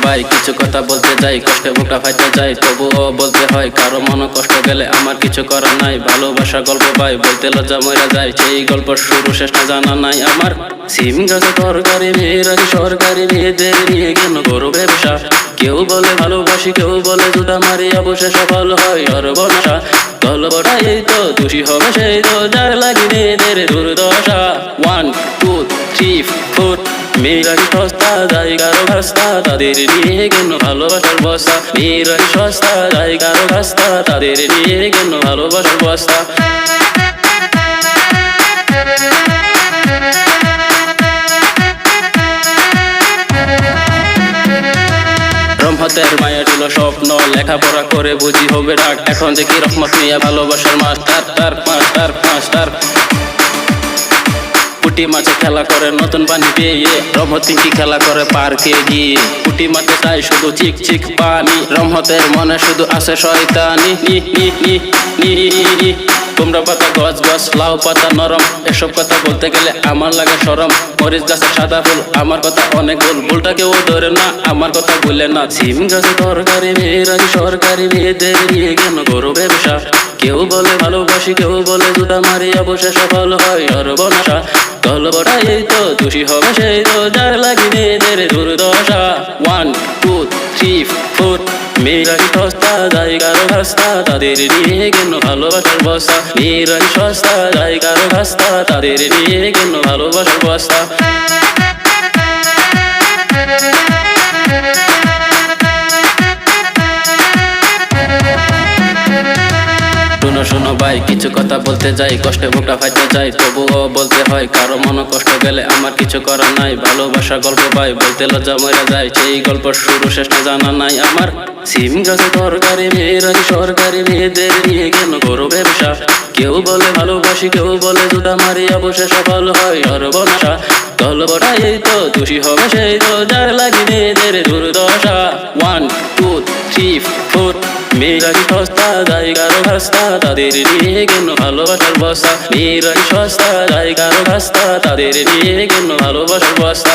ভাই কিছু কথা বলতে যাই, কষ্টে বুকটা ফাইতে যায়, তবুও বলতে হয় কারো মনে কষ্ট গেলে আমার কিছু করার নাই। ভালোবাসা গল্প ভাই বলতে লজ্জা মরে যায়, সেই গল্প শুরু শেষ না জানা নাই আমার। সিম গাছে তরকারি মেয়েরা সরকারি মেয়েদের নিয়ে কেন করো ব্যবসা? কেউ বলে ভালোবাসি, কেউ বলে জুতা মারি, অবশ্যই সফল হয় সর্বনাশা। গল্পটা এই তো দোষী হবে সেই তো যার লাগি মেয়েদের দুর্দশা। 1 2 3 4 মেয়েরা কি সস্তা যায় কারো ঘাস্তা, তাদের নিয়ে কেন ভালোবাসার বস্তা। মেয়েরা কি সস্তা যায় কারো ঘাস্তা, তাদের নিয়ে কেন ভালোবাসার বস্তা। রহমতের মায়া ছিল স্বপ্ন, লেখাপড়া করে বুঝি হবে ডাক, এখন দেখি রহমত মিয়া ভালোবাসার মাস্টার। মাস্টার পুটি মাছে খেলা করে নতুন পানি পেয়ে, রহমত কি খেলা করে পার্কে গিয়ে। পুটি মাছে চাই শুধু চিক চিক পানি, রহমতের মনে শুধু আছে শয়তানি। তোমরা পাতা গছ গছ লাউ পাতা নরম, এসব কথা বলতে গেলে আমার লাগে শরম। মরিচ গাছে সাদা ফুল, আমার কথা অনেক ভুল, ভুলটা কেউ ধরে না, আমার কথা বললে না। সিম গাছে তরকারি মেয়েরা সরকারি মেয়েদের নিয়ে কেন করো ব্যবসা? কেউ বলে ভালোবাসি, কেউ বলে জুতা মারি, অবশ্যই সফল হয় সর্বনাশা। গল্পটা এই তো দোষী হবে সেই তো যার লাগি মেয়েদের দুর্দশা। 1 2 3 4 মেয়েরা কি সস্তা যায় কারো ঘাস্তা, তাদের নিয়ে কেন ভালোবাসার বস্তা। মেয়েরা কি সস্তা যায় কারো ঘাস্তা, তাদের নিয়ে কেন ভালোবাসার বস্তা। শোনো ভাই কিছু কথা বলতে যাই, কষ্টে বুকটা ফাইতে যায়, তবুও বলতে হয় কারো মনে কষ্ট গেলে আমার কিছু করার নাই। ভালোবাসা গল্প ভাই বলতে লজ্জা মরে যায়, সেই গল্প শুরু শেষ না জানা নাই আমার। সিম গাছে তরকারি মেয়েরা সরকারি মেয়েদের নিয়ে কেন করো ব্যবসা? কেউ বলে ভালোবাসি, কেউ বলে জুতা মারি, অবশ্যই সফল হয় সর্বনাশা। গল্পটা এই তো দোষী হবে সেই তো যার লাগি মেয়েদের দুর্দশা। 1 2 3 4 মেয়েরা কি সস্তা যায় কারো ঘাস্তা, তাদের নিয়ে কেন ভালোবাসার বস্তা। মেয়েরা কি সস্তা যায় কারো ঘাস্তা, তাদের নিয়ে কেন ভালোবাসার বস্তা।